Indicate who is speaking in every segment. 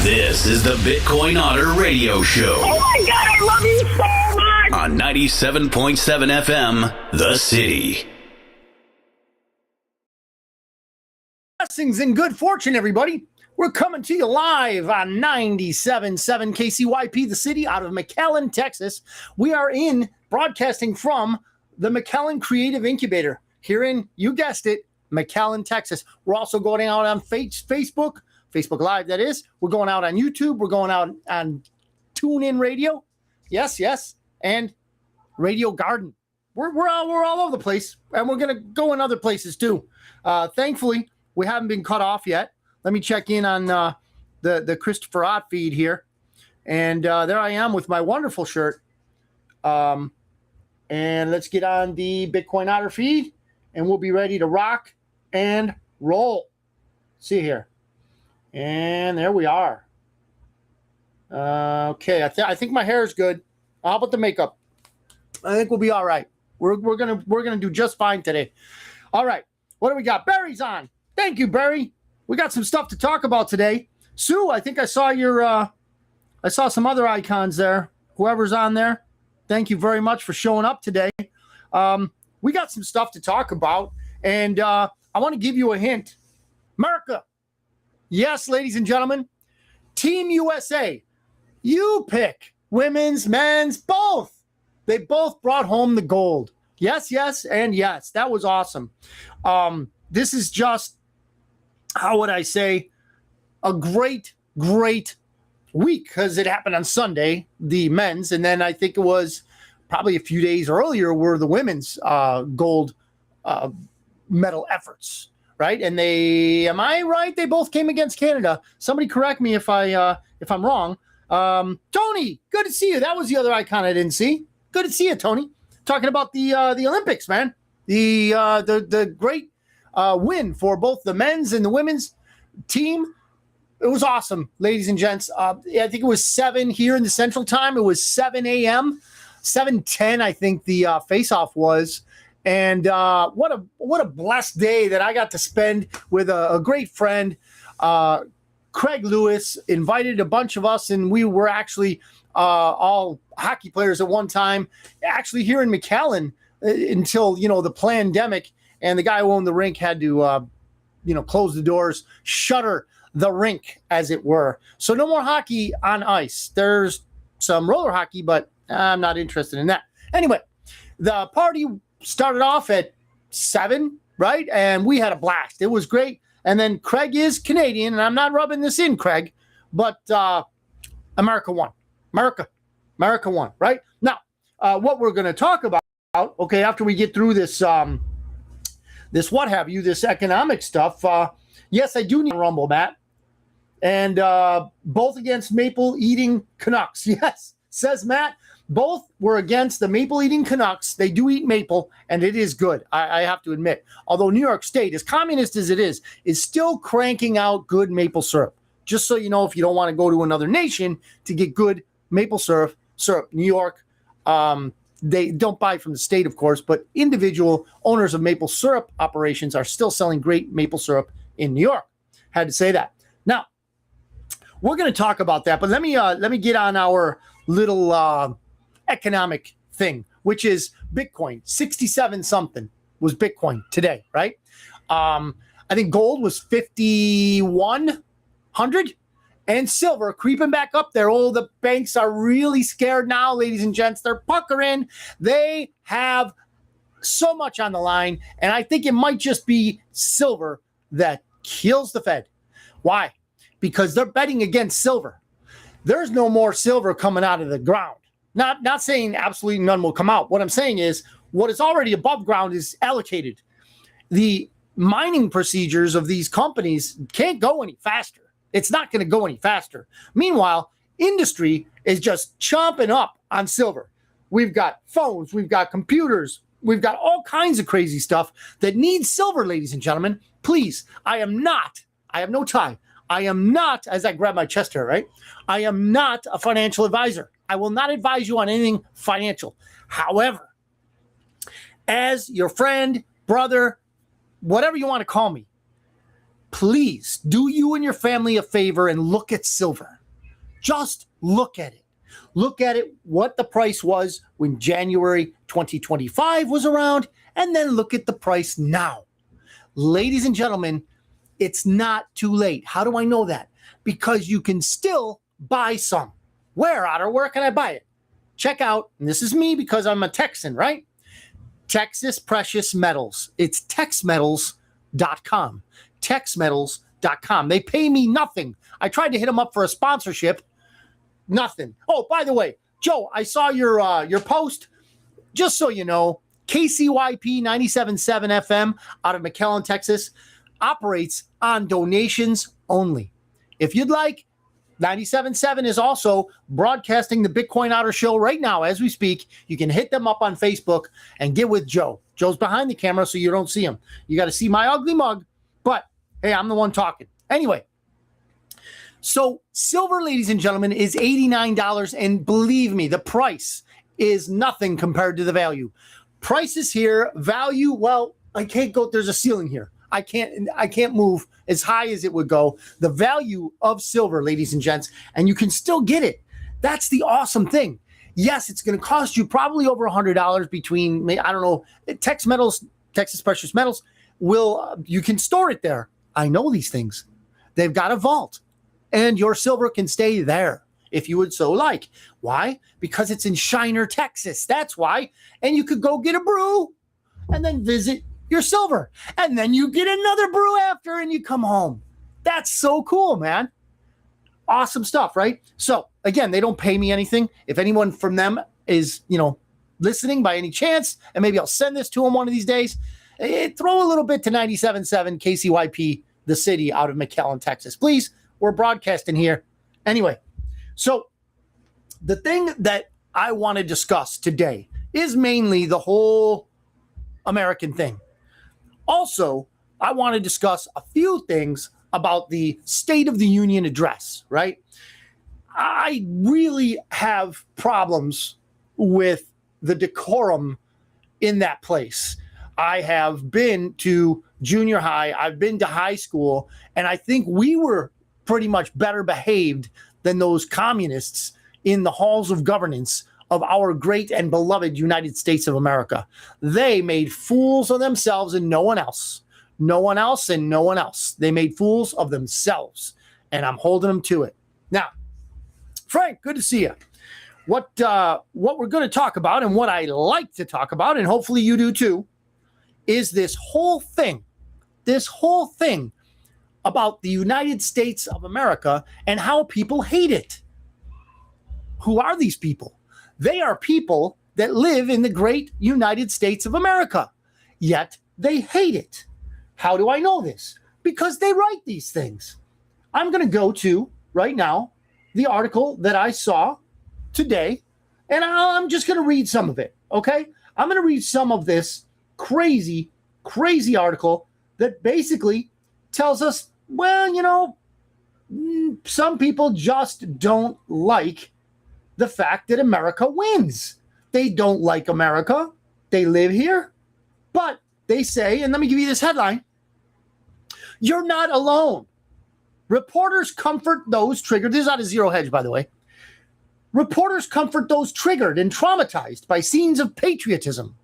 Speaker 1: This is the Bitcoin Otter Radio Show.
Speaker 2: Oh my God, I love you so much!
Speaker 1: On 97.7 FM, The City.
Speaker 3: Blessings and good fortune, everybody. We're coming to you live on 97.7 KCYP, The City, out of McAllen, Texas. We are broadcasting from the McAllen Creative Incubator here in, you guessed it, McAllen, Texas. We're also going out on Facebook Live, that is. We're going out on YouTube. We're going out on TuneIn Radio. Yes. And Radio Garden. We're all over the place, and we're going to go in other places too. Thankfully, we haven't been cut off yet. Let me check in on the Christopher Ott feed here. And there I am with my wonderful shirt. And let's get on the Bitcoin Otter feed, and we'll be ready to rock and roll. See here. And there we are. Okay, I think my hair is good. How about the makeup? I think we'll be all right. We're gonna do just fine today. All right, what do we got? Barry's on. Thank you, Barry. We got some stuff to talk about today. Sue, I think I saw I saw some other icons there. Whoever's on there, thank you very much for showing up today. We got some stuff to talk about, and I want to give you a hint. America. Yes, ladies and gentlemen, Team USA, you pick women's, men's, both. They both brought home the gold. Yes, and yes. That was awesome. This is just, how would I say, a great week, because it happened on Sunday, the men's, and then I think it was probably a few days earlier were the women's gold medal efforts. Right, and am I right? They both came against Canada. Somebody correct me if I'm wrong. Tony, good to see you. That was the other icon I didn't see. Good to see you, Tony. Talking about the Olympics, man. The great win for both the men's and the women's team. It was awesome, ladies and gents. I think it was 7 here in the Central Time. It was 7 a.m. 7:10, I think the face-off was. And what a blessed day that I got to spend with a great friend. Craig Lewis invited a bunch of us, and we were actually all hockey players at one time, actually here in McAllen until, the pandemic. And the guy who owned the rink had to, close the doors, shutter the rink, as it were. So no more hockey on ice. There's some roller hockey, but I'm not interested in that. Anyway, the party started off at 7, right? And we had a blast. It was great. And then Craig is Canadian, and I'm not rubbing this in, Craig, but America won. America won, right? Now, what we're going to talk about, okay, after we get through this this economic stuff, yes, I do need a rumble, Matt. And both against maple-eating Canucks. Yes, says Matt. Both were against the maple-eating Canucks. They do eat maple, and it is good, I have to admit. Although New York State, as communist as it is still cranking out good maple syrup. Just so you know, if you don't want to go to another nation to get good maple syrup, New York, they don't buy from the state, of course, but individual owners of maple syrup operations are still selling great maple syrup in New York. Had to say that. Now, we're going to talk about that, but let me get on our little economic thing, which is Bitcoin. 67 something was Bitcoin today, right? I think gold was 5,100 and silver creeping back up there. Oh, the banks are really scared now, ladies and gents. They're puckering. They have so much on the line, and I think it might just be silver that kills the Fed. Why? Because they're betting against silver. There's no more silver coming out of the ground. Not saying absolutely none will come out. What I'm saying is what is already above ground is allocated. The mining procedures of these companies can't go any faster. It's not going to go any faster. Meanwhile, industry is just chomping up on silver. We've got phones, we've got computers, we've got all kinds of crazy stuff that needs silver, ladies and gentlemen. Please, I have no tie. I am not, as I grab my chest hair, right? I am not a financial advisor. I will not advise you on anything financial. However, as your friend, brother, whatever you want to call me, please do you and your family a favor and look at silver. Just look at it. Look at it, what the price was when January 2025 was around, and then look at the price now. Ladies and gentlemen, it's not too late. How do I know that? Because you can still buy some. Where, Otter? Where can I buy it? Check out, and this is me because I'm a Texan, right? Texas Precious Metals. It's texmetals.com. Texmetals.com. They pay me nothing. I tried to hit them up for a sponsorship. Nothing. Oh, by the way, Joe, I saw your post. Just so you know, KCYP 97.7 FM out of McAllen, Texas, operates on donations only. If you'd like, 97.7 is also broadcasting the Bitcoin Otter show right now as we speak. You can hit them up on Facebook and get with Joe. Joe's behind the camera, so you don't see him. You got to see my ugly mug, but hey, I'm the one talking. Anyway, so silver, ladies and gentlemen, is $89, and believe me, the price is nothing compared to the value. Price is here, value, well, I can't go, there's a ceiling here. I can't move as high as it would go. The value of silver, ladies and gents, and you can still get it. That's the awesome thing. Yes, it's going to cost you probably over $100 between, I don't know, Texas Precious Metals, you can store it there. I know these things. They've got a vault, and your silver can stay there if you would so like. Why? Because it's in Shiner, Texas. That's why. And you could go get a brew and then visit your silver. And then you get another brew after and you come home. That's so cool, man. Awesome stuff, right? So again, they don't pay me anything. If anyone from them is, listening by any chance, and maybe I'll send this to them one of these days, throw a little bit to 97.7 KCYP, the city out of McAllen, Texas. Please, we're broadcasting here. Anyway, so the thing that I want to discuss today is mainly the whole American thing. Also, I want to discuss a few things about the State of the Union address, right? I really have problems with the decorum in that place. I have been to junior high, I've been to high school, and I think we were pretty much better behaved than those communists in the halls of governance of our great and beloved United States of America. They made fools of themselves and no one else. No one else and no one else. They made fools of themselves, and I'm holding them to it. Now, Frank, good to see you. What we're going to talk about, and what I like to talk about, and hopefully you do too, is this whole thing about the United States of America and how people hate it. Who are these people? They are people that live in the great United States of America, yet they hate it. How do I know this? Because they write these things. I'm going to go to, right now, the article that I saw today, and I'm just going to read some of it, okay? I'm going to read some of this crazy article that basically tells us, well, some people just don't like the fact that America wins. They don't like America. They live here. But they say, and let me give you this headline, "You're not alone. Reporters comfort those triggered." This is out of Zero Hedge, by the way. "Reporters comfort those triggered and traumatized by scenes of patriotism."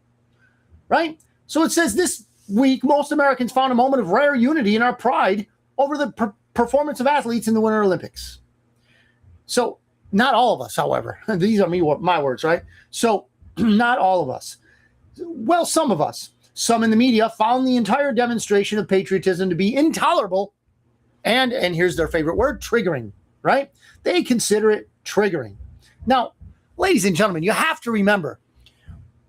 Speaker 3: Right? So it says this week, most Americans found a moment of rare unity in our pride over the performance of athletes in the Winter Olympics. So not all of us, however. These are my words, right? So not all of us. Well, some of us. Some in the media found the entire demonstration of patriotism to be intolerable and here's their favorite word, triggering, right? They consider it triggering. Now, ladies and gentlemen, you have to remember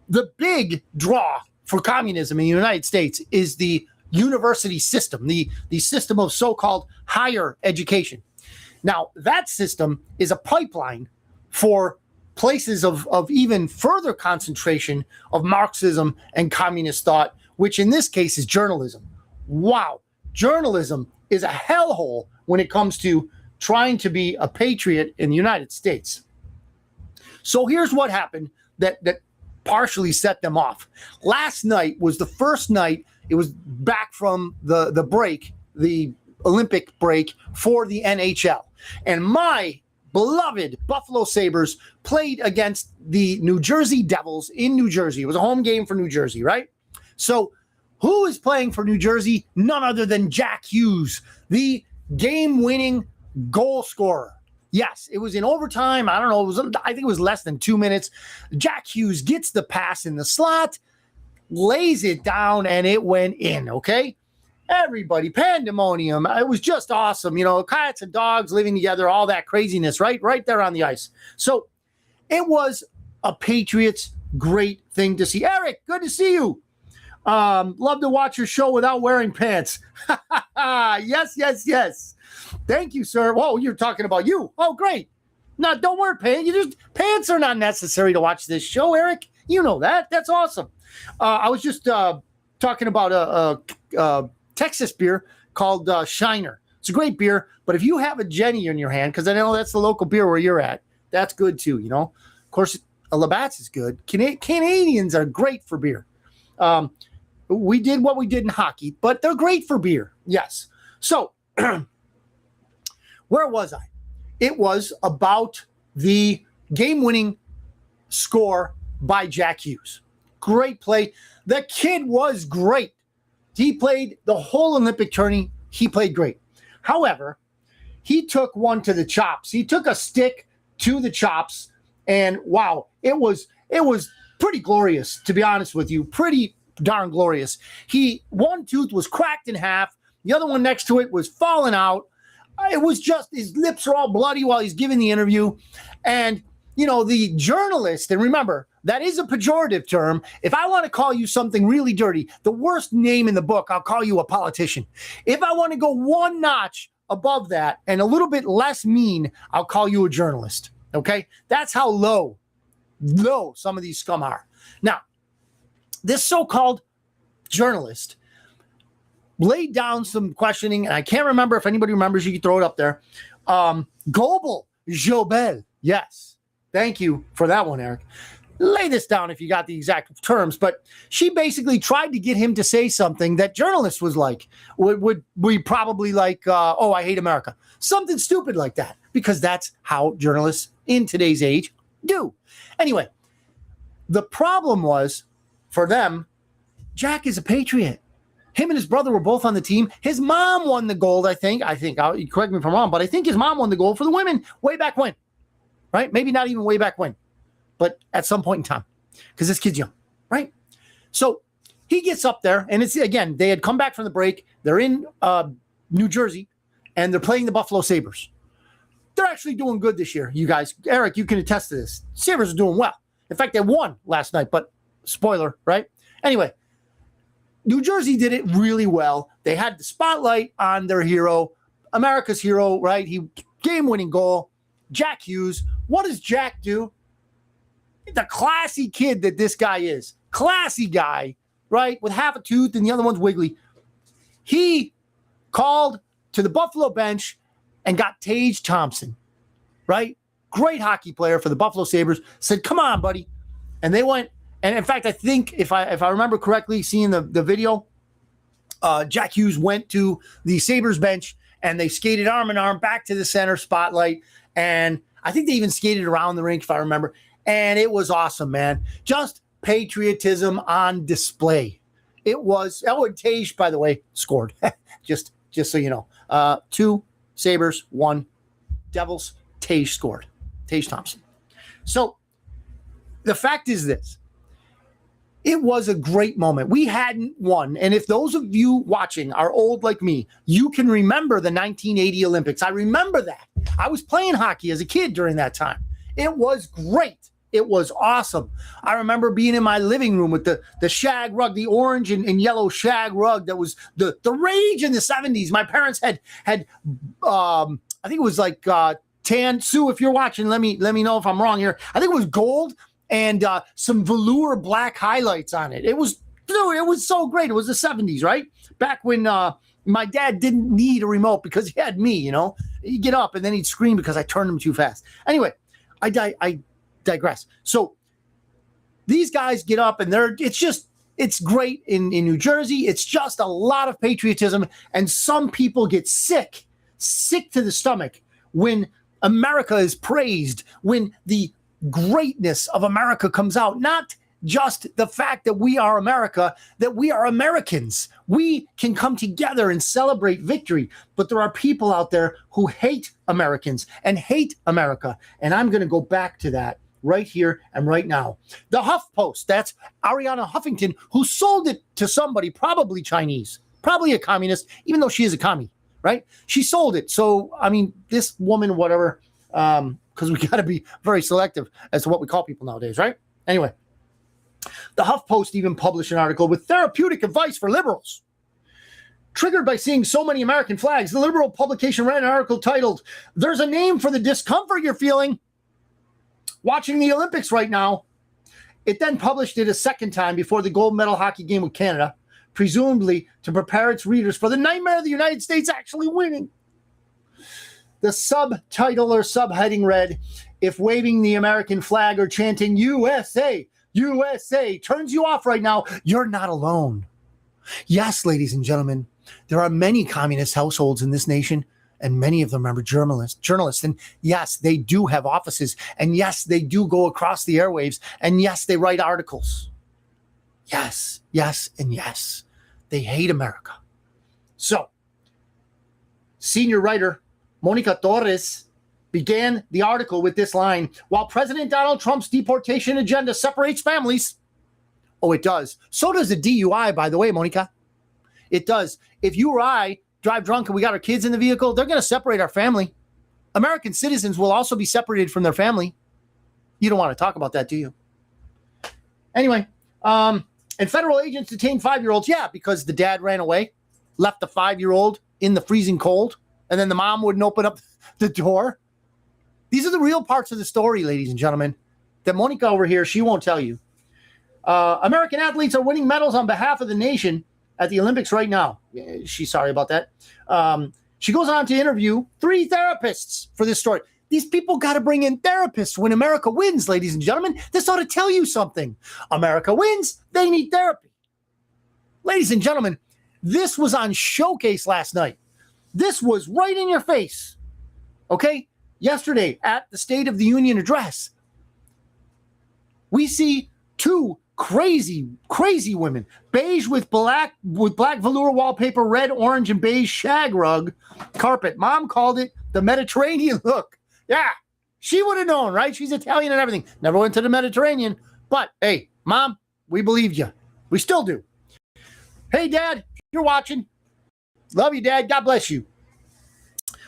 Speaker 3: the big draw for communism in the United States is the university system, the system of so-called higher education. Now, that system is a pipeline for places of even further concentration of Marxism and communist thought, which in this case is journalism. Wow. Journalism is a hellhole when it comes to trying to be a patriot in the United States. So here's what happened that partially set them off. Last night was the first night. It was back from the break, the Olympic break for the NHL. And my beloved Buffalo Sabres played against the New Jersey Devils in New Jersey. It was a home game for New Jersey, right? So who is playing for New Jersey? None other than Jack Hughes, the game-winning goal scorer. Yes, it was in overtime. I don't know. I think it was less than 2 minutes. Jack Hughes gets the pass in the slot, lays it down, and it went in, okay? Everybody, pandemonium. It was just awesome. You know, cats and dogs living together, all that craziness, right? Right there on the ice. So it was a Patriots great thing to see. Eric, good to see you. Love to watch your show without wearing pants. Yes, yes, yes. Thank you, sir. Whoa, you're talking about you. Oh, great. No, don't wear pants. Pants are not necessary to watch this show, Eric. You know that. That's awesome. I was just talking about a Texas beer called Shiner. It's a great beer, but if you have a Jenny in your hand, because I know that's the local beer where you're at, that's good too, you know. Of course, a Labatt's is good. Canadians are great for beer. We did what we did in hockey, but they're great for beer. Yes. So where was I? It was about the game-winning score by Jack Hughes. Great play. The kid was great. He played the whole Olympic tourney. He played great. However, he took one to the chops. He took a stick to the chops, and wow, it was pretty glorious, to be honest with you. Pretty darn glorious. One tooth was cracked in half. The other one next to it was falling out. It was just, his lips are all bloody while he's giving the interview. And, you know, the journalist, and remember, that is a pejorative term. If I want to call you something really dirty, the worst name in the book, I'll call you a politician. If I want to go one notch above that and a little bit less mean, I'll call you a journalist. Okay? That's how low some of these scum are. Now, this so-called journalist laid down some questioning, and I can't remember if anybody remembers. You can throw it up there. Global Jobel. Yes. Thank you for that one, Eric. Lay this down if you got the exact terms, but she basically tried to get him to say something that journalists would be probably like, oh, I hate America. Something stupid like that, because that's how journalists in today's age do. Anyway, the problem was, for them, Jack is a Patriot. Him and his brother were both on the team. His mom won the gold, I think. Correct me if I'm wrong, but I think his mom won the gold for the women way back when. Right? Maybe not even way back when, but at some point in time, because this kid's young, right? So he gets up there, and it's, again, they had come back from the break. They're in New Jersey, and they're playing the Buffalo Sabres. They're actually doing good this year, you guys. Eric, you can attest to this. Sabres are doing well. In fact, they won last night, but spoiler, right? Anyway, New Jersey did it really well. They had the spotlight on their hero, America's hero, right? He game-winning goal, Jack Hughes. What does Jack do? The classy kid that this guy is. Classy guy, right? With half a tooth and the other one's wiggly. He called to the Buffalo bench and got Tage Thompson, right? Great hockey player for the Buffalo Sabres. Said, come on, buddy. And they went. And in fact, I think if I remember correctly, seeing the video, Jack Hughes went to the Sabres bench and they skated arm in arm back to the center spotlight. And I think they even skated around the rink, if I remember. And it was awesome, man. Just patriotism on display. It was. And Tage, by the way, scored. just so you know. 2 Sabres, 1 Devils. Tage scored. Tage Thompson. So the fact is this. It was a great moment. We hadn't won. And if those of you watching are old like me, you can remember the 1980 Olympics. I remember that. I was playing hockey as a kid during that time. It was great. It was awesome. I remember being in my living room with the shag rug, the orange and yellow shag rug that was the rage in the 70s. My parents had I think it was like tan. Sue, if you're watching, let me know if I'm wrong here. I think it was gold and some velour black highlights on it. It was so great. It was the 70s, right? Back when my dad didn't need a remote because he had me, you know. He'd get up and then he'd scream because I turned him too fast. Anyway, I digress. So these guys get up and It's great in New Jersey. It's just a lot of patriotism. And some people get sick to the stomach when America is praised, when the greatness of America comes out. Not just the fact that we are America, that we are Americans. We can come together and celebrate victory. But there are people out there who hate Americans and hate America. And I'm going to go back to that right here and right now. The HuffPost, that's Ariana Huffington, who sold it to somebody, probably Chinese, probably a communist, even though she is a commie, right? She sold it. So, I mean, this woman, whatever, because we got to be very selective as to what we call people nowadays, right? Anyway, the HuffPost even published an article with therapeutic advice for liberals. Triggered by seeing so many American flags, the liberal publication ran an article titled, "There's a name for the discomfort you're feeling watching the Olympics right now." It then published it a second time before the gold medal hockey game with Canada, presumably to prepare its readers for the nightmare of the United States actually winning. The subtitle or subheading read, "If waving the American flag or chanting USA, USA turns you off right now, you're not alone." Yes, ladies and gentlemen, there are many communist households in this nation, and many of them are journalists. And yes, they do have offices. And yes, they do go across the airwaves. And yes, they write articles. Yes, and yes. They hate America. So, senior writer Monica Torres began the article with this line, "While President Donald Trump's deportation agenda separates families." Oh, it does. So does the DUI, by the way, Monica. It does. If you or I drive drunk and we got our kids in the vehicle, they're going to separate our family. American citizens will also be separated from their family. You don't want to talk about that, do you? Anyway, and federal agents detained 5-year-olds. Yeah, because the dad ran away, left the 5-year-old in the freezing cold, and then the mom wouldn't open up the door. These are the real parts of the story, ladies and gentlemen, that Monica over here, she won't tell you. American athletes are winning medals on behalf of the nation at the Olympics right now. She's sorry about that. She goes on to interview 3 therapists for this story. These people got to bring in therapists when America wins, ladies and gentlemen. This ought to tell you something. America wins, they need therapy. Ladies and gentlemen, this was on Showcase last night. This was right in your face. Okay? Yesterday at the State of the Union address, we see 2 crazy women, beige with black velour wallpaper, red, orange, and beige shag rug carpet. Mom called it the Mediterranean look. Yeah, she would have known, right? She's Italian and everything. Never went to the Mediterranean. But, hey, Mom, we believed you. We still do. Hey, Dad, you're watching. Love you, Dad. God bless you.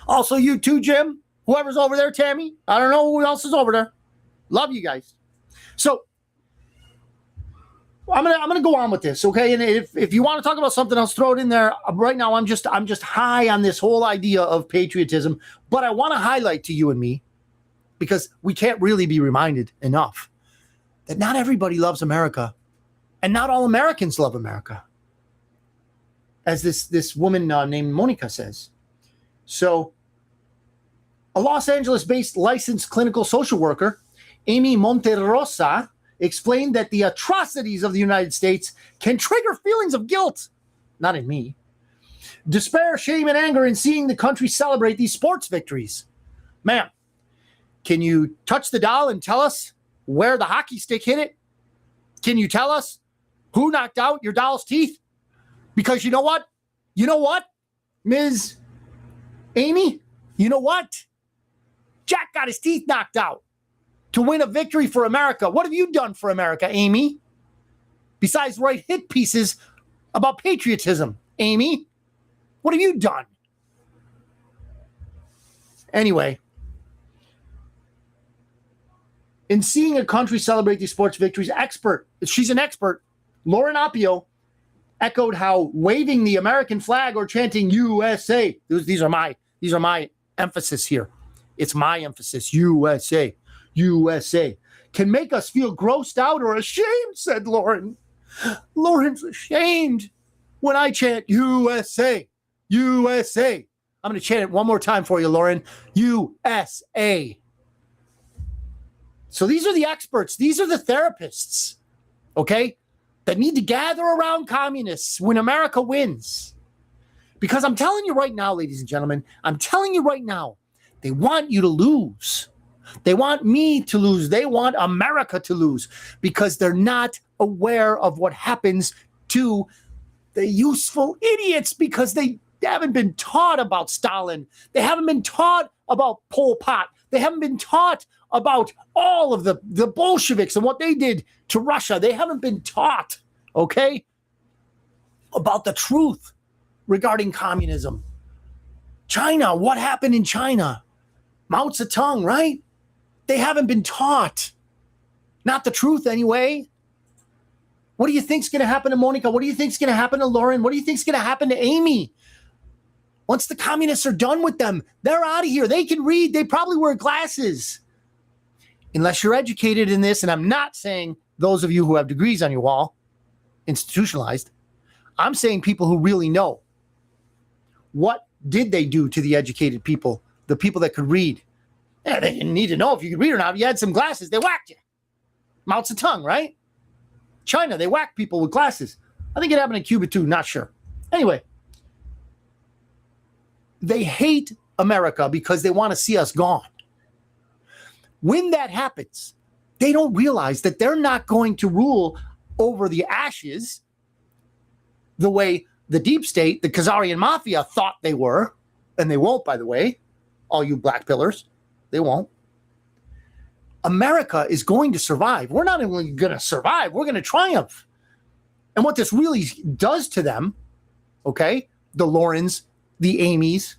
Speaker 3: Also, you too, Jim. Whoever's over there, Tammy. I don't know who else is over there. Love you guys. So, I'm gonna go on with this, okay? And if you want to talk about something else, throw it in there. Right now, I'm just high on this whole idea of patriotism. But I want to highlight to you and me, because we can't really be reminded enough, that not everybody loves America, and not all Americans love America, as this woman named Monica says. So, a Los Angeles-based licensed clinical social worker, Amy Monterosa, explained that the atrocities of the United States can trigger feelings of guilt, not in me, despair, shame, and anger in seeing the country celebrate these sports victories. Ma'am, can you touch the doll and tell us where the hockey stick hit it? Can you tell us who knocked out your doll's teeth? Because you know what? You know what, Ms. Amy? You know what? Jack got his teeth knocked out to win a victory for America. What have you done for America, Amy? Besides write hit pieces about patriotism, Amy? What have you done? Anyway, in seeing a country celebrate these sports victories, she's an expert, Lauren Appio, echoed how waving the American flag or chanting USA, these are my emphasis here. It's my emphasis, USA. USA can make us feel grossed out or ashamed, said Lauren. Lauren's ashamed when I chant USA, USA. I'm going to chant it one more time for you, Lauren. USA. So these are the experts. These are the therapists, okay, that need to gather around communists when America wins. Because I'm telling you right now, ladies and gentlemen, I'm telling you right now, they want you to lose. They want me to lose. They want America to lose because they're not aware of what happens to the useful idiots because they haven't been taught about Stalin. They haven't been taught about Pol Pot. They haven't been taught about all of the Bolsheviks and what they did to Russia. They haven't been taught, okay, about the truth regarding communism. China, what happened in China? Mao Zedong, right? They haven't been taught. Not the truth anyway. What do you think's going to happen to Monica? What do you think's going to happen to Lauren? What do you think's going to happen to Amy? Once the communists are done with them, they're out of here. They can read. They probably wear glasses. Unless you're educated in this, and I'm not saying those of you who have degrees on your wall, institutionalized. I'm saying people who really know. What did they do to the educated people, the people that could read? Yeah, they didn't need to know if you could read or not. If you had some glasses, they whacked you. Mao Zedong, right? China, they whack people with glasses. I think it happened in Cuba too, not sure. Anyway, they hate America because they want to see us gone. When that happens, they don't realize that they're not going to rule over the ashes the way the deep state, the Khazarian mafia thought they were, and they won't, by the way, all you black pillars, they won't. America is going to survive. We're not only going to survive, we're going to triumph. And what this really does to them, okay, the Laurens, the Amy's,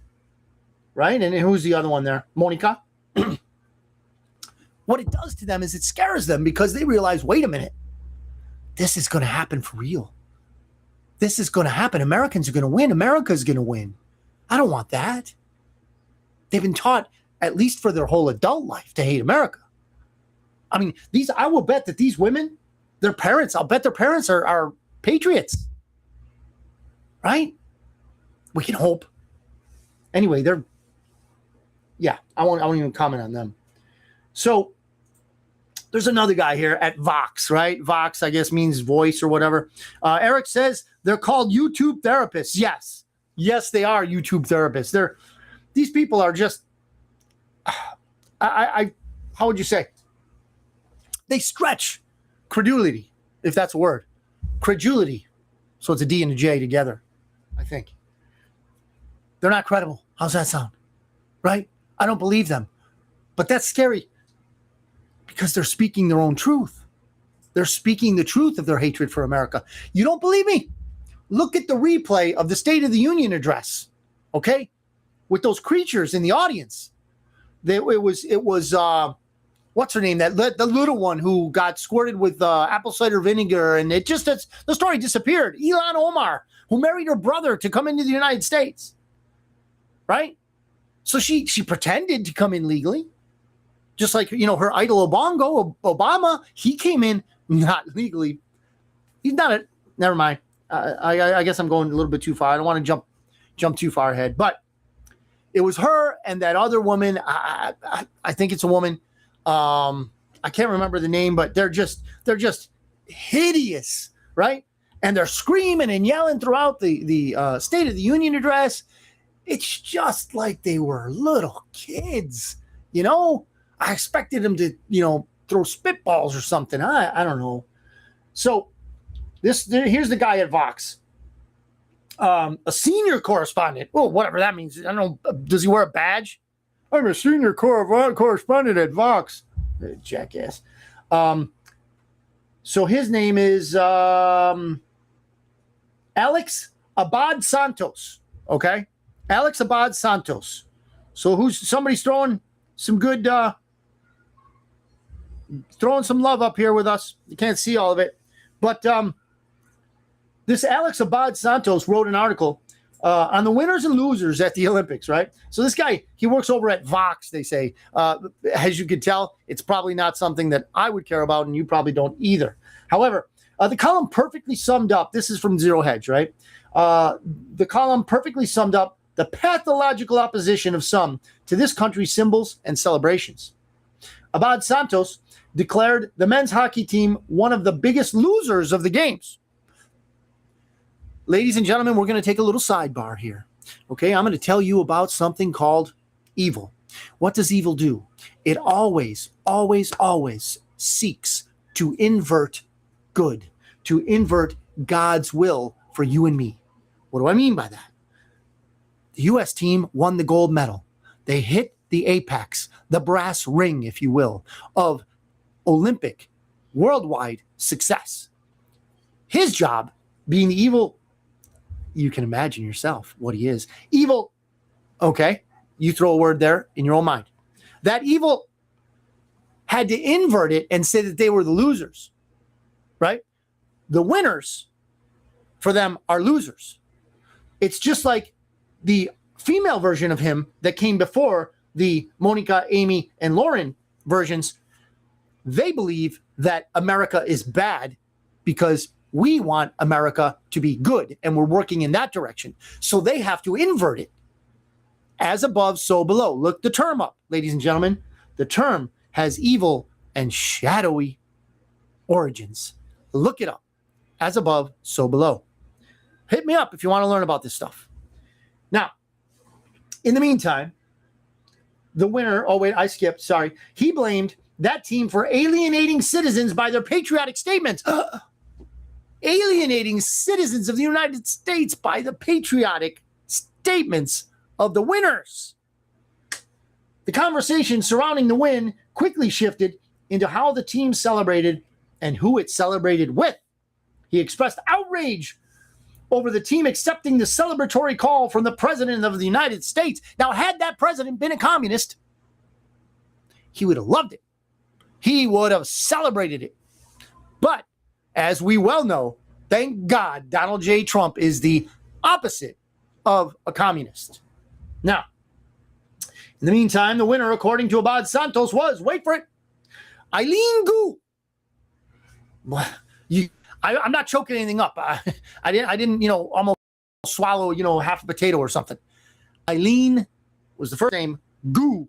Speaker 3: right? And who's the other one there? Monica. What it does to them is it scares them because they realize, wait a minute, this is going to happen for real. This is going to happen. Americans are going to win. America's going to win. I don't want that. They've been taught, at least for their whole adult life, to hate America. I mean, I will bet that these women, their parents, I'll bet their parents are patriots. Right? We can hope. Anyway, I won't even comment on them. So there's another guy here at Vox, right? Vox, I guess, means voice or whatever. Eric says they're called YouTube therapists. Yes, they are YouTube therapists. These people are just, how would you say? They stretch credulity, if that's a word. Credulity. So it's a D and a J together, I think. They're not credible. How's that sound? Right? I don't believe them. But that's scary because they're speaking their own truth. They're speaking the truth of their hatred for America. You don't believe me? Look at the replay of the State of the Union address, okay? With those creatures in the audience. It was what's her name? The little one who got squirted with apple cider vinegar, and the story disappeared. Ilhan Omar, who married her brother to come into the United States, right? So she pretended to come in legally, just like her idol Obama. He came in not legally. He's not never mind. I guess I'm going a little bit too far. I don't want to jump too far ahead, but it was her and that other woman. I think it's a woman. I can't remember the name, but they're just hideous, right? And they're screaming and yelling throughout the State of the Union address. It's just like they were little kids, I expected them to, throw spitballs or something. I don't know. So here's the guy at Vox, a senior correspondent. Oh, whatever that means. I don't know. Does he wear a badge? I'm a senior correspondent at Vox. Jackass. So his name is Alex Abad Santos. Okay. Alex Abad Santos. So somebody's throwing some good, throwing some love up here with us. You can't see all of it, but this Alex Abad Santos wrote an article on the winners and losers at the Olympics, right? So this guy, he works over at Vox, they say. As you can tell, it's probably not something that I would care about, and you probably don't either. However, the column perfectly summed up, this is from Zero Hedge, right? The column perfectly summed up the pathological opposition of some to this country's symbols and celebrations. Abad Santos declared the men's hockey team one of the biggest losers of the games. ladies and gentlemen, we're going to take a little sidebar here. Okay, I'm going to tell you about something called evil. What does evil do? It always, always, always seeks to invert good, to invert God's will for you and me. What do I mean by that? The U.S. team won the gold medal. They hit the apex, the brass ring, if you will, of Olympic, worldwide success. His job, being the evil, you can imagine yourself what he is. Evil, okay, you throw a word there in your own mind. That evil had to invert it and say that they were the losers, right? The winners, for them, are losers. It's just like the female version of him that came before the Monica, Amy, and Lauren versions. They believe that America is bad because we want America to be good, and we're working in that direction. So they have to invert it. As above, so below. Look the term up, ladies and gentlemen. The term has evil and shadowy origins. Look it up. As above, so below. Hit me up if you want to learn about this stuff. Now, in the meantime, the winner, oh wait, I skipped, sorry. He blamed that team for alienating citizens by their patriotic statements. Alienating citizens of the United States by the patriotic statements of the winners. The conversation surrounding the win quickly shifted into how the team celebrated and who it celebrated with. He expressed outrage over the team accepting the celebratory call from the president of the United States. Now, had that president been a communist, he would have loved it. He would have celebrated it. But as we well know, thank God Donald J. Trump is the opposite of a communist. Now, in the meantime, the winner, according to Abad Santos, was, wait for it, Eileen Gu. I'm not choking anything up. I didn't, almost swallow, half a potato or something. Eileen was the first name. Gu,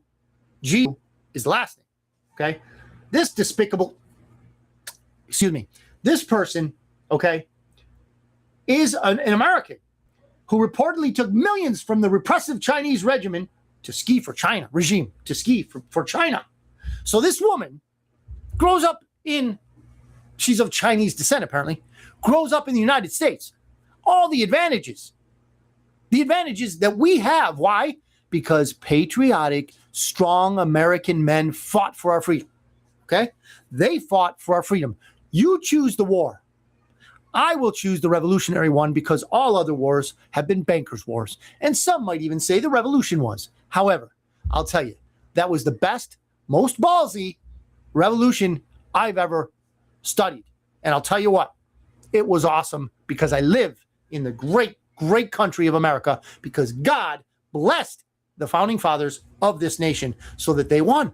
Speaker 3: G, is the last name. Okay, this person, okay, is an American who reportedly took millions from the repressive Chinese regime to ski for China. So this woman grows up she's of Chinese descent apparently, grows up in the United States. All the advantages that we have. Why? Because patriotic, strong American men fought for our freedom. Okay? They fought for our freedom. You choose the war. I will choose the revolutionary one because all other wars have been bankers' wars. And some might even say the revolution was. However, I'll tell you, that was the best, most ballsy revolution I've ever studied. And I'll tell you what, it was awesome because I live in the great, great country of America because God blessed the founding fathers of this nation so that they won.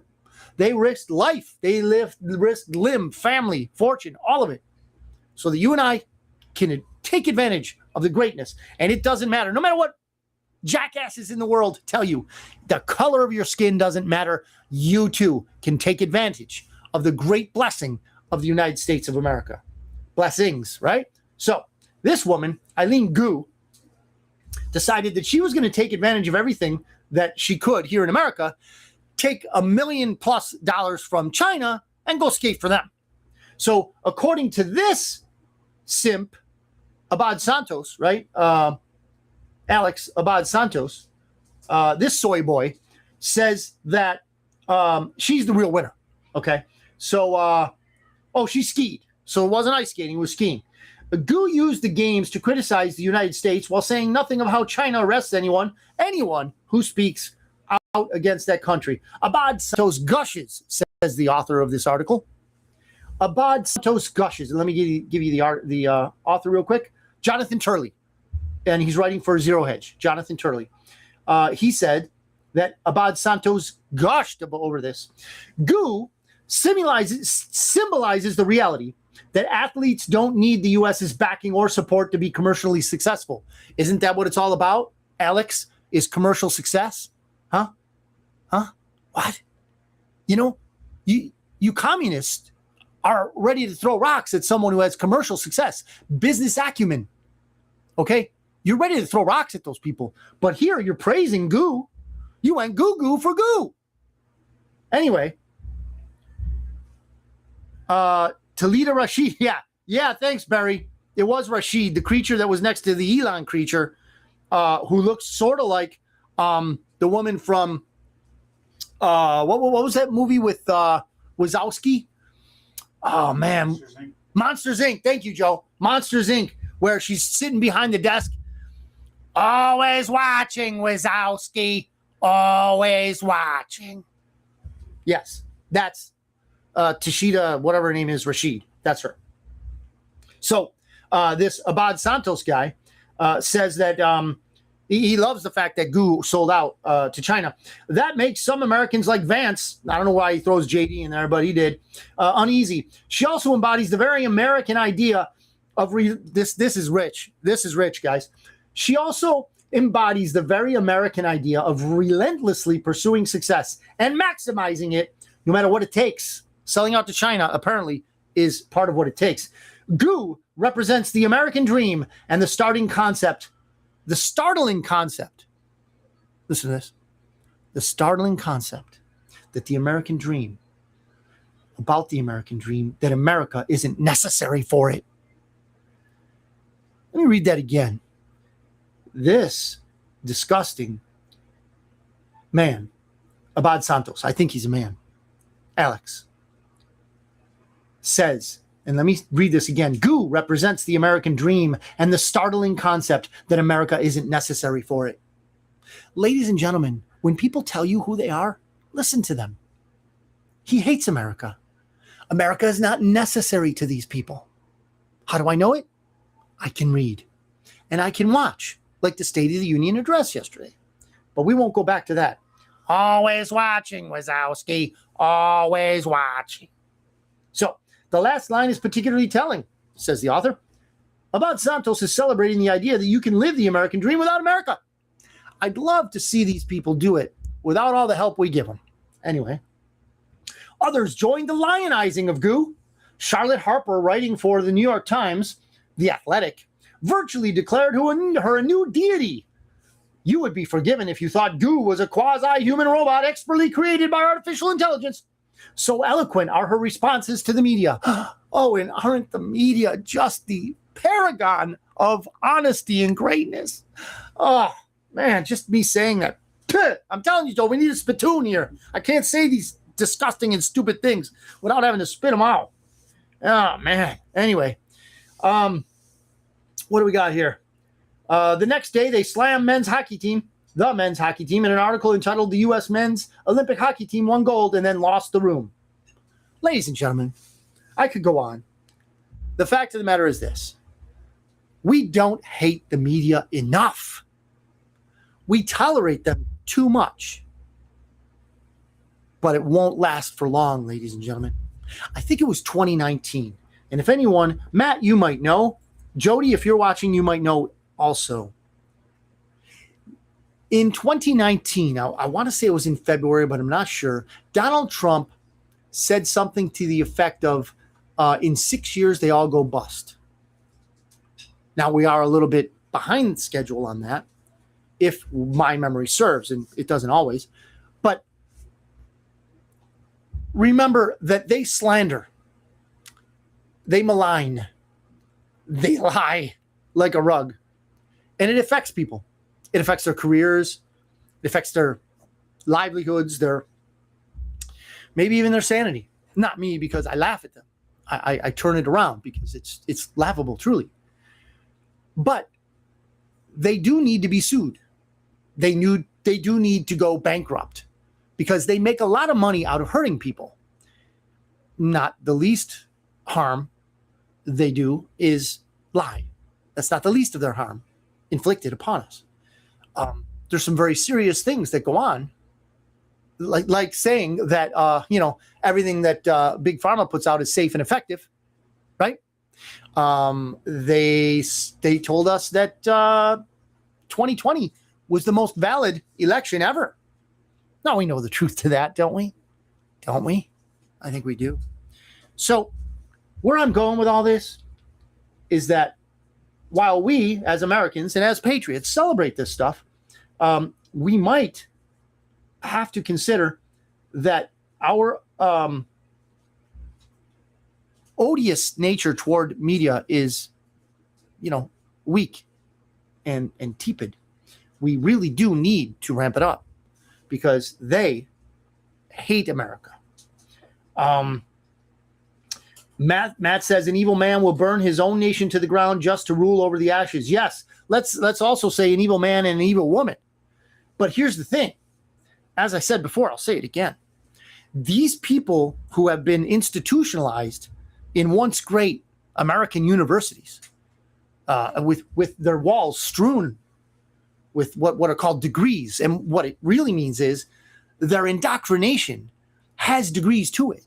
Speaker 3: They risked life. They risked limb, family, fortune, all of it. So that you and I can take advantage of the greatness. And it doesn't matter. No matter what jackasses in the world tell you, the color of your skin doesn't matter. You too can take advantage of the great blessing of the United States of America. Blessings, right? So this woman, Eileen Gu, decided that she was going to take advantage of everything that she could here in America, take $1 million+ from China and go skate for them. So according to this simp, Abad Santos, right? Alex Abad Santos, this soy boy, says that she's the real winner. Okay. So, she skied. So it wasn't ice skating, it was skiing. Gu used the games to criticize the United States while saying nothing of how China arrests anyone who speaks out against that country. Abad Santos gushes, says the author of this article. Abad Santos gushes. And let me give you the author real quick. Jonathan Turley. And he's writing for Zero Hedge. Jonathan Turley. He said that Abad Santos gushed over this. Gu symbolizes the reality that athletes don't need the U.S.'s backing or support to be commercially successful. Isn't that what it's all about, Alex? Is commercial success? Huh? What? You communists are ready to throw rocks at someone who has commercial success, business acumen. Okay? You're ready to throw rocks at those people. But here you're praising goo. You went goo for goo. Anyway, Talita Rashid. Yeah, thanks, Barry. It was Rashid, the creature that was next to the Elon creature, who looks sort of like the woman from what was that movie with Wazowski? Oh man, Monsters Inc. Thank you, Joe. Monsters Inc. Where she's sitting behind the desk, always watching Wazowski, always watching. Yes, that's Tashida, whatever her name is, Rashid. That's her. So this Abad Santos guy says that he loves the fact that goo sold out to China. That makes some Americans like Vance, I don't know why he throws JD in there, but he did, uneasy. She also embodies the very American idea of this is rich. This is rich, guys. She also embodies the very American idea of relentlessly pursuing success and maximizing it no matter what it takes. Selling out to China, apparently, is part of what it takes. Goo represents the American dream and the startling concept. Listen to this. The startling concept that the American dream, that America isn't necessary for it. Let me read that again. This disgusting man, Abad Santos, I think he's a man, Alex, says, and let me read this again. Goo represents the American dream and the startling concept that America isn't necessary for it. Ladies and gentlemen, when people tell you who they are, listen to them. He hates America. America is not necessary to these people. How do I know it? I can read and I can watch, like the State of the Union address yesterday. But we won't go back to that. Always watching, Wazowski. Always watching. So the last line is particularly telling, says the author. Abad Santos is celebrating the idea that you can live the American dream without America. I'd love to see these people do it without all the help we give them. Anyway, others joined the lionizing of goo. Charlotte Harper, writing for the New York Times, The Athletic, virtually declared her a new deity. You would be forgiven if you thought goo was a quasi-human robot expertly created by artificial intelligence. So eloquent are her responses to the media. Oh, and aren't the media just the paragon of honesty and greatness? Oh, man, just me saying that. I'm telling you, Joe, we need a spittoon here. I can't say these disgusting and stupid things without having to spit them out. Oh, man. Anyway, what do we got here? The next day, they slammed the men's hockey team, in an article entitled "The U.S. Men's Olympic Hockey Team Won Gold and Then Lost the Room." Ladies and gentlemen, I could go on. The fact of the matter is this. We don't hate the media enough. We tolerate them too much. But it won't last for long, ladies and gentlemen. I think it was 2019. And if anyone, Matt, you might know. Jody, if you're watching, you might know also. In 2019, I want to say it was in February, but I'm not sure, Donald Trump said something to the effect of, in 6 years, they all go bust. Now, we are a little bit behind schedule on that, if my memory serves, and it doesn't always. But remember that they slander, they malign, they lie like a rug, and it affects people. It affects their careers. It affects their livelihoods, their maybe even their sanity. Not me, because I laugh at them. I turn it around because it's laughable, truly. But they do need to be sued. They do need to go bankrupt because they make a lot of money out of hurting people. Not the least harm they do is lie. That's not the least of their harm inflicted upon us. There's some very serious things that go on, like saying that everything that Big Pharma puts out is safe and effective, right? They told us that 2020 was the most valid election ever. Now we know the truth to that, don't we? Don't we? I think we do. So where I'm going with all this is that while we, as Americans and as patriots, celebrate this stuff, we might have to consider that our odious nature toward media is, weak and tepid. We really do need to ramp it up because they hate America. Matt says an evil man will burn his own nation to the ground just to rule over the ashes. Yes, let's also say an evil man and an evil woman. But here's the thing. As I said before, I'll say it again. These people who have been institutionalized in once great American universities, with their walls strewn with what are called degrees, and what it really means is their indoctrination has degrees to it.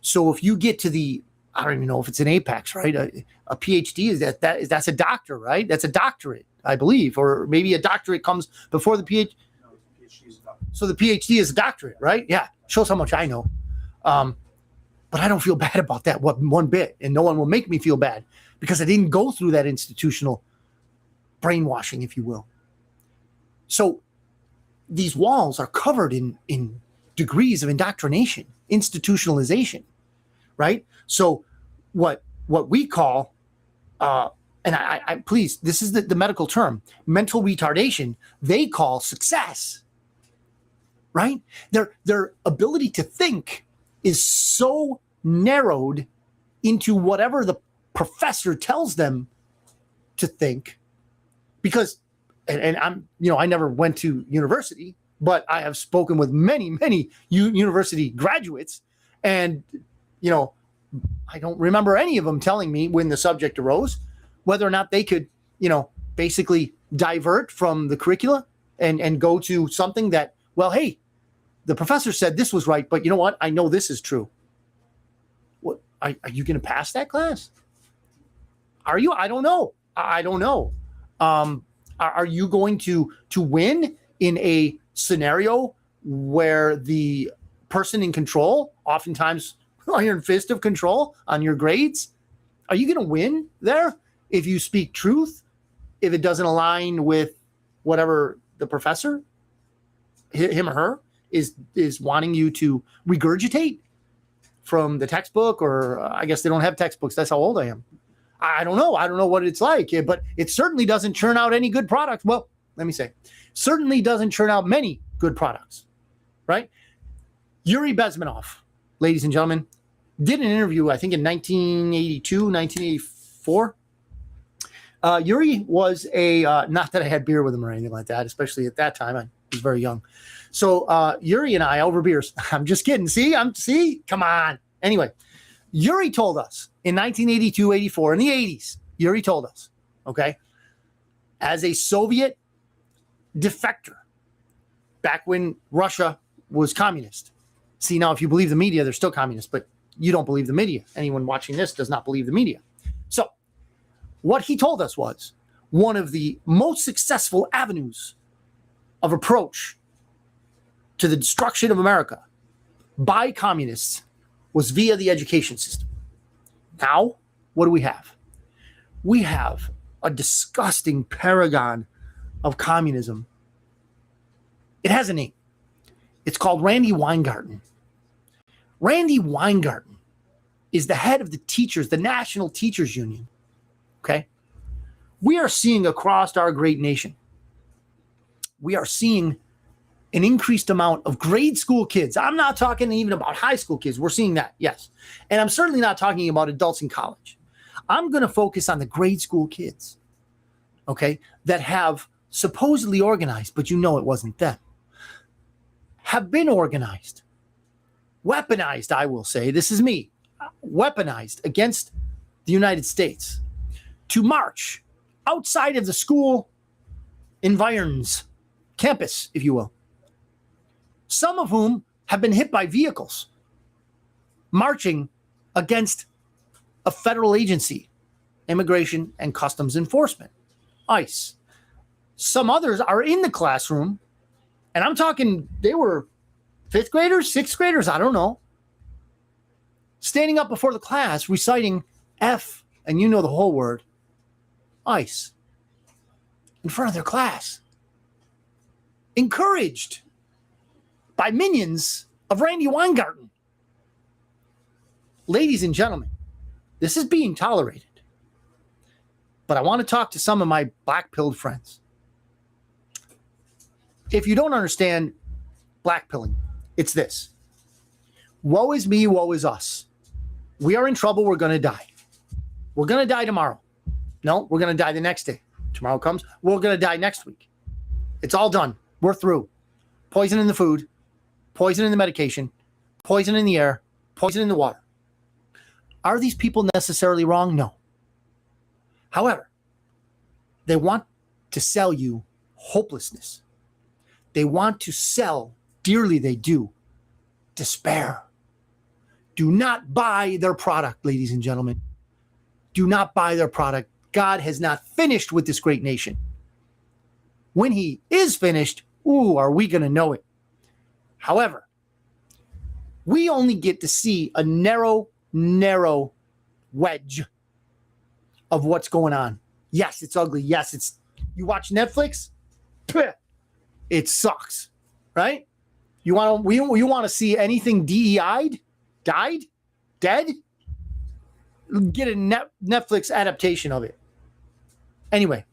Speaker 3: So if you get to I don't even know if it's an apex, right? A PhD that's a doctor, right? That's a doctorate, I believe, or maybe a doctorate comes before the PhD. No, the PhD is a doctorate. So the PhD is a doctorate, right? Yeah, shows how much I know. But I don't feel bad about that one bit, and no one will make me feel bad because I didn't go through that institutional brainwashing, if you will. So these walls are covered in degrees of indoctrination, institutionalization, right? So what we call, and I please, this is the medical term, mental retardation, they call success, right? Their ability to think is so narrowed into whatever the professor tells them to think, because, and I'm, I never went to university, but I have spoken with many university graduates, and, I don't remember any of them telling me when the subject arose, whether or not they could, basically divert from the curricula and go to something that, well, hey, the professor said this was right, but you know what? I know this is true. What are you going to pass that class? Are you? I don't know. Are you going to win in a scenario where the person in control, oftentimes iron fist of control on your grades, are you going to win there if you speak truth, if it doesn't align with whatever the professor, him or her, is wanting you to regurgitate from the textbook? Or I guess they don't have textbooks. That's how old I am. I don't know. I don't know what it's like, but it certainly doesn't churn out any good products. Well, let me say, certainly doesn't churn out many good products, right? Yuri Bezmenov, ladies and gentlemen, did an interview, I think in 1982, 1984. Yuri was not that I had beer with him or anything like that, especially at that time. I was very young. So Yuri and I over beers, I'm just kidding. See, come on. Anyway, Yuri told us in 1982, 84, in the 80s, Yuri told us, okay, as a Soviet defector, back when Russia was communist. See, now, if you believe the media, they're still communist, but you don't believe the media. Anyone watching this does not believe the media. So what he told us was one of the most successful avenues of approach to the destruction of America by communists was via the education system. Now, what do we have? We have a disgusting paragon of communism. It has a name. It's called Randy Weingarten. Randy Weingarten is the head of the teachers, the National Teachers Union. Okay? We are seeing across our great nation, we are seeing an increased amount of grade school kids. I'm not talking even about high school kids. We're seeing that, yes. And I'm certainly not talking about adults in college. I'm going to focus on the grade school kids, okay, that have supposedly organized, but it wasn't them, have been organized, weaponized, I will say, this is me, weaponized against the United States to march outside of the school environs, campus, if you will. Some of whom have been hit by vehicles marching against a federal agency, Immigration and Customs Enforcement, ICE. Some others are in the classroom, and I'm talking, they were fifth graders, sixth graders, I don't know, standing up before the class reciting F, and the whole word, ice in front of their class, encouraged by minions of Randy Weingarten. Ladies and gentlemen, this is being tolerated. But I want to talk to some of my black-pilled friends. If you don't understand black-pilling, it's this. Woe is me, woe is us. We are in trouble. We're going to die. We're going to die tomorrow. No, we're going to die the next day. Tomorrow comes. We're going to die next week. It's all done. We're through. Poison in the food, poison in the medication, poison in the air, poison in the water. Are these people necessarily wrong? No. However, they want to sell you hopelessness. They want to sell, dearly they do, despair. Do not buy their product, ladies and gentlemen. Do not buy their product. God has not finished with this great nation. When he is finished, are we going to know it? However, we only get to see a narrow wedge of what's going on. Yes, it's ugly. Yes, it's, you watch Netflix, it sucks, right? You want to see anything DEI'd, died, dead? Get a Netflix adaptation of it. Anyway,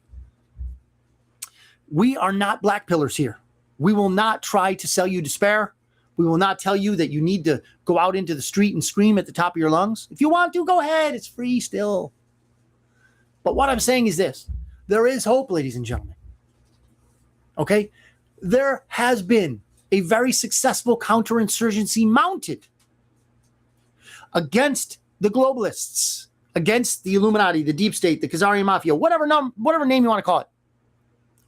Speaker 3: we are not black pillars here. We will not try to sell you despair. We will not tell you that you need to go out into the street and scream at the top of your lungs. If you want to, go ahead. It's free still. But what I'm saying is this. There is hope, ladies and gentlemen. Okay? There has been a very successful counterinsurgency mounted against the globalists, against the Illuminati, the deep state, the Khazarian mafia, whatever name you want to call it.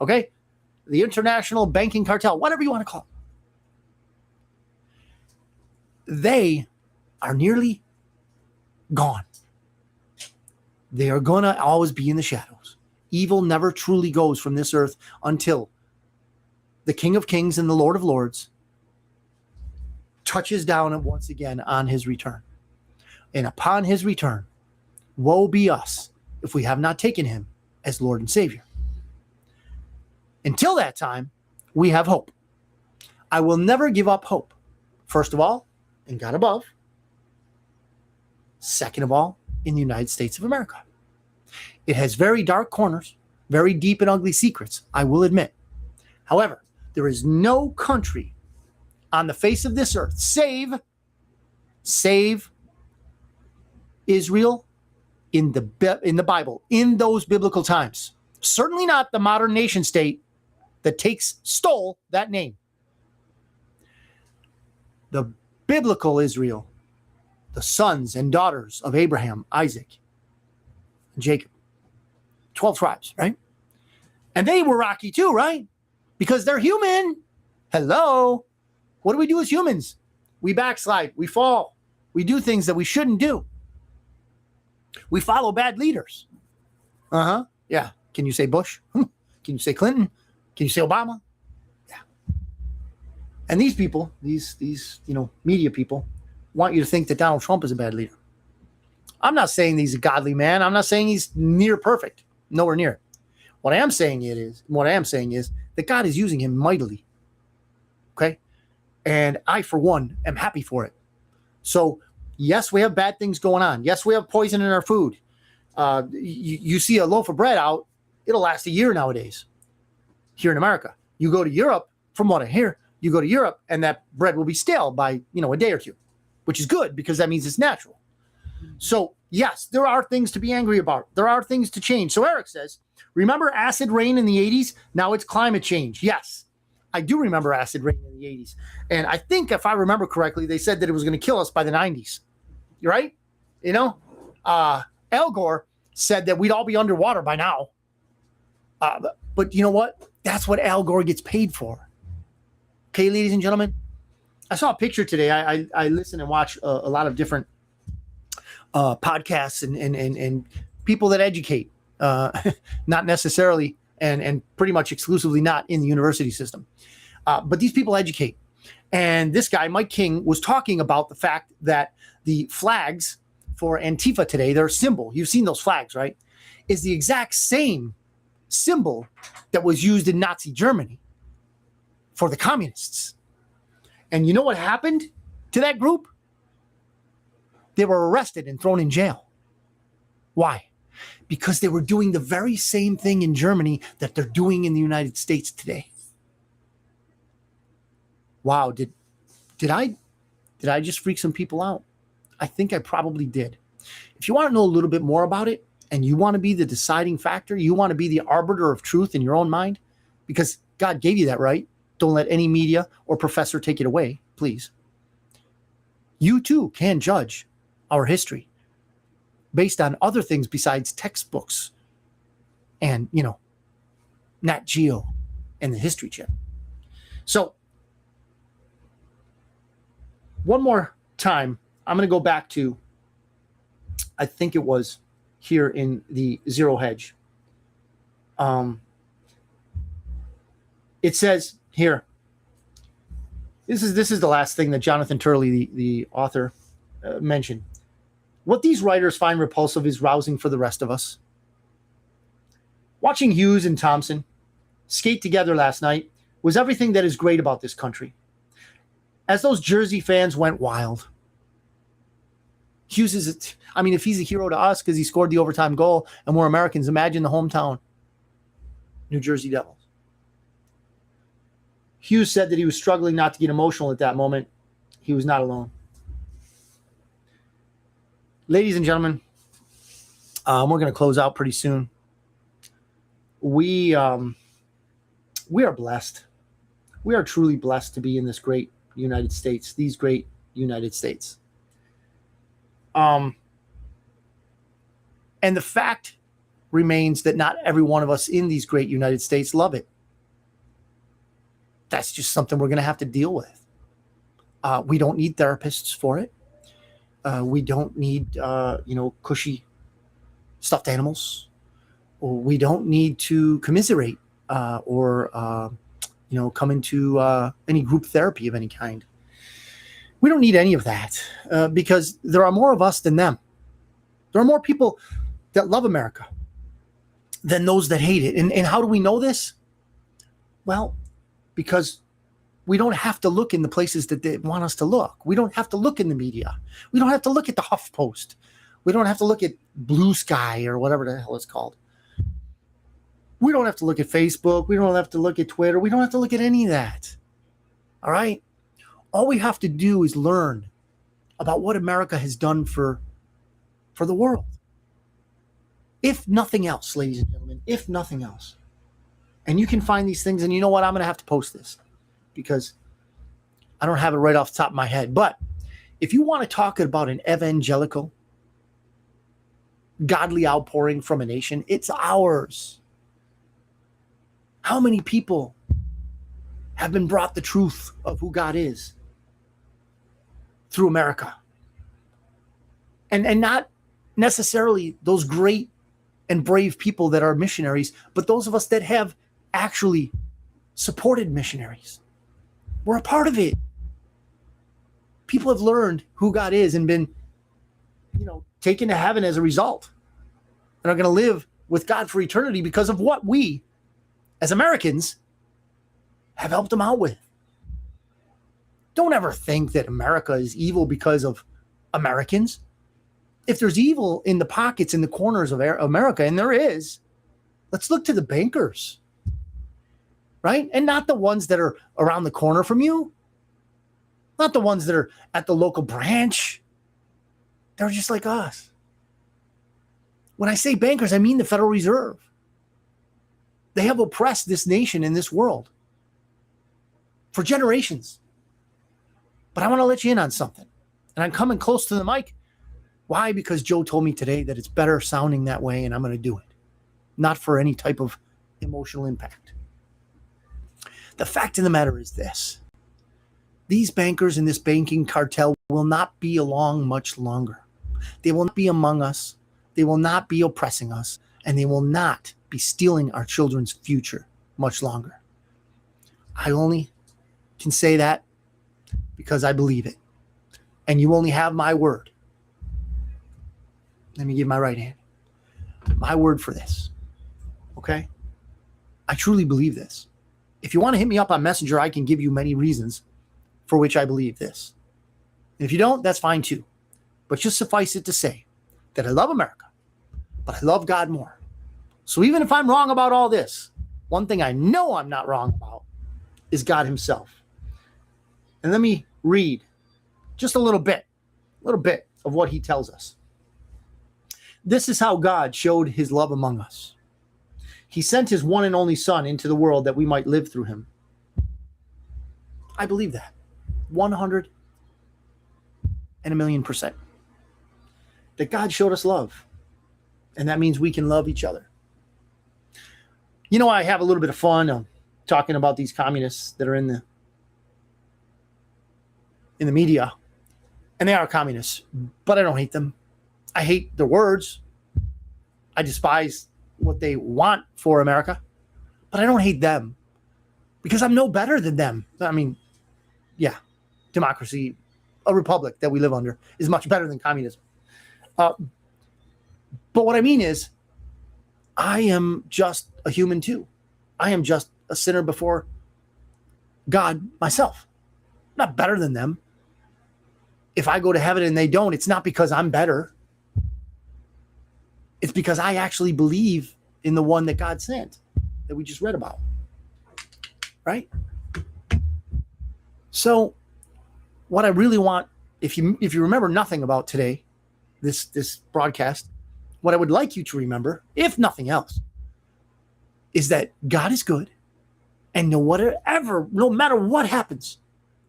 Speaker 3: Okay? The international banking cartel, whatever you want to call it. They are nearly gone. They are going to always be in the shadows. Evil never truly goes from this earth until the King of Kings and the Lord of Lords touches down once again on his return. And upon his return, woe be us if we have not taken him as Lord and Savior. Until that time, we have hope. I will never give up hope. First of all, in God above. Second of all, in the United States of America. It has very dark corners, very deep and ugly secrets, I will admit. However, there is no country on the face of this earth, save Israel in the Bible, in those biblical times. Certainly not the modern nation state that stole that name. The biblical Israel, the sons and daughters of Abraham, Isaac, and Jacob. 12 tribes, right? And they were rocky too, right? Because they're human. Hello. What do we do as humans? We backslide. We fall. We do things that we shouldn't do. We follow bad leaders. Yeah. Can you say Bush? Can you say Clinton? Can you say Obama? Yeah. And these people, these media people, want you to think that Donald Trump is a bad leader. I'm not saying he's a godly man. I'm not saying he's near perfect. Nowhere near it. What I am saying is that God is using him mightily. Okay? And I, for one, am happy for it. So, yes, we have bad things going on. Yes, we have poison in our food. You see a loaf of bread out, it'll last a year nowadays here in America. You go to Europe, from what I hear, you go to Europe and that bread will be stale by, a day or two, which is good because that means it's natural. So, yes, there are things to be angry about. There are things to change. So Eric says, remember acid rain in the 80s? Now it's climate change. Yes, I do remember acid rain in the 80s. And I think if I remember correctly, they said that it was going to kill us by the 90s. You're right? Al Gore said that we'd all be underwater by now. But you know what? That's what Al Gore gets paid for. Okay, ladies and gentlemen? I saw a picture today. I listen and watch a lot of different podcasts and people that educate, not necessarily and pretty much exclusively not in the university system. But these people educate. And this guy, Mike King, was talking about the fact that the flags for Antifa today, their symbol, you've seen those flags, right? is the exact same symbol that was used in Nazi Germany for the communists. And you know what happened to that group? They were arrested and thrown in jail. Why? Because they were doing the very same thing in Germany that they're doing in the United States today. Wow, did I just freak some people out? I think I probably did. If you want to know a little bit more about it, and you want to be the deciding factor, you want to be the arbiter of truth in your own mind, because God gave you that right. Don't let any media or professor take it away, please. You too can judge our history based on other things besides textbooks and, Nat Geo and the History Channel. So, one more time, I'm going to go back to, I think it was here in the Zero Hedge. It says here, this is the last thing that Jonathan Turley, the author, mentioned. What these writers find repulsive is rousing for the rest of us. Watching Hughes and Thompson skate together last night was everything that is great about this country. As those Jersey fans went wild. Hughes is, if he's a hero to us because he scored the overtime goal and we're Americans, imagine the hometown, New Jersey Devils. Hughes said that he was struggling not to get emotional at that moment. He was not alone. Ladies and gentlemen, we're going to close out pretty soon. We are blessed. We are truly blessed to be in this great United States, these great United States. And the fact remains that not every one of us in these great United States love it. That's just something we're going to have to deal with. We don't need therapists for it. We don't need, cushy stuffed animals. Or we don't need to commiserate or come into any group therapy of any kind. We don't need any of that because there are more of us than them. There are more people that love America than those that hate it. And how do we know this? Well, because we don't have to look in the places that they want us to look. We don't have to look in the media. We don't have to look at the HuffPost. We don't have to look at Blue Sky or whatever the hell it's called. We don't have to look at Facebook. We don't have to look at Twitter. We don't have to look at any of that. All right? All we have to do is learn about what America has done for the world. If nothing else, ladies and gentlemen, if nothing else. And you can find these things, and you know what? I'm going to have to post this because I don't have it right off the top of my head. But if you want to talk about an evangelical, godly outpouring from a nation, it's ours. How many people have been brought the truth of who God is through America? And not necessarily those great and brave people that are missionaries, but those of us that have actually supported missionaries. We're a part of it. People have learned who God is and been, taken to heaven as a result, and are going to live with God for eternity because of what we, as Americans, have helped them out with. Don't ever think that America is evil because of Americans. If there's evil in the pockets, in the corners of America, and there is, let's look to the bankers, right? And not the ones that are around the corner from you, not the ones that are at the local branch. They're just like us. When I say bankers, I mean the Federal Reserve. They have oppressed this nation and this world for generations. But I want to let you in on something. And I'm coming close to the mic. Why? Because Joe told me today that it's better sounding that way, and I'm going to do it. Not for any type of emotional impact. The fact of the matter is this. These bankers in this banking cartel will not be along much longer. They will not be among us. They will not be oppressing us. And they will not be stealing our children's future much longer. I only can say that because I believe it. And you only have my word. Let me give my right hand. my word for this. Okay? I truly believe this. If you want to hit me up on Messenger, I can give you many reasons for which I believe this. And if you don't, that's fine too. But just suffice it to say that I love America, but I love God more. So even if I'm wrong about all this, one thing I know I'm not wrong about is God himself. And let me read just a little bit of what he tells us. This is how God showed his love among us. He sent his one and only Son into the world that we might live through him. I believe that. 100,000,000%. That God showed us love. And that means we can love each other. You know, I have a little bit of fun talking about these communists that are in the media. And they are communists, but I don't hate them. I hate their words. I despise what they want for America, but I don't hate them because I'm no better than them. I mean, yeah, democracy, a republic that we live under is much better than communism. But what I mean is, I am just a human too. I am just a sinner before God myself. I'm not better than them. If I go to heaven and they don't, it's not because I'm better. It's because I actually believe in the one that God sent, that we just read about. Right? So what I really want, if you remember nothing about today, this broadcast, what I would like you to remember, if nothing else, is that God is good, and no matter what happens,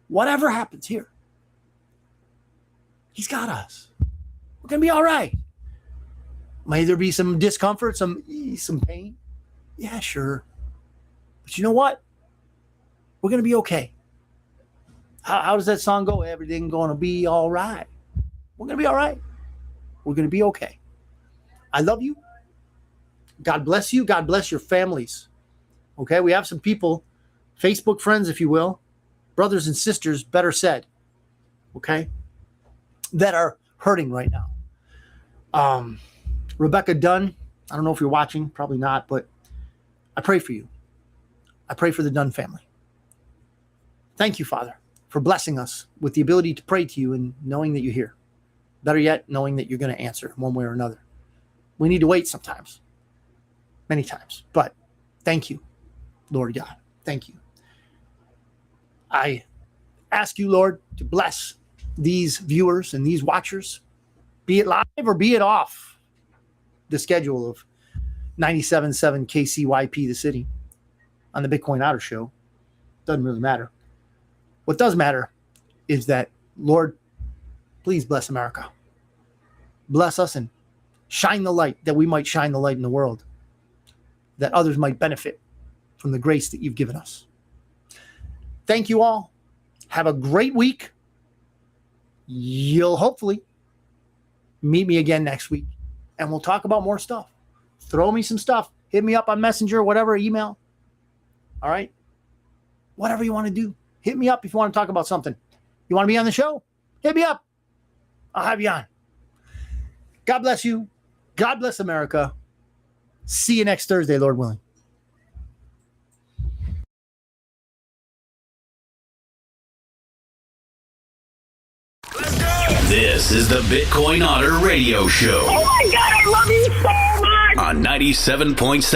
Speaker 3: whatever happens here, he's got us. We're gonna be all right. May there be some discomfort, some pain? Yeah, sure. But you know what? We're going to be okay. How does that song go? Everything going to be all right. We're going to be all right. We're going to be okay. I love you. God bless you. God bless your families. Okay? We have some people, Facebook friends, if you will, brothers and sisters, better said, okay, that are hurting right now. Rebecca Dunn, I don't know if you're watching, probably not, but I pray for you. I pray for the Dunn family. Thank you, Father, for blessing us with the ability to pray to you and knowing that you're here. Better yet, knowing that you're going to answer one way or another. We need to wait sometimes, many times, but thank you, Lord God. Thank you. I ask you, Lord, to bless these viewers and these watchers, be it live or be it off the schedule of 97.7 KCYP, the city, on the Bitcoin Otter Show. Doesn't really matter. What does matter is that, Lord, please bless America. Bless us and shine the light, that we might shine the light in the world, that others might benefit from the grace that you've given us. Thank you all. Have a great week. You'll hopefully meet me again next week, and we'll talk about more stuff. Throw me some stuff. Hit me up on Messenger, whatever, email. All right? Whatever you want to do. Hit me up if you want to talk about something. You want to be on the show? Hit me up. I'll have you on. God bless you. God bless America. See you next Thursday, Lord willing.
Speaker 1: This is the Bitcoin Otter Radio Show
Speaker 2: Oh my God, I love you so much.
Speaker 1: on 97.7.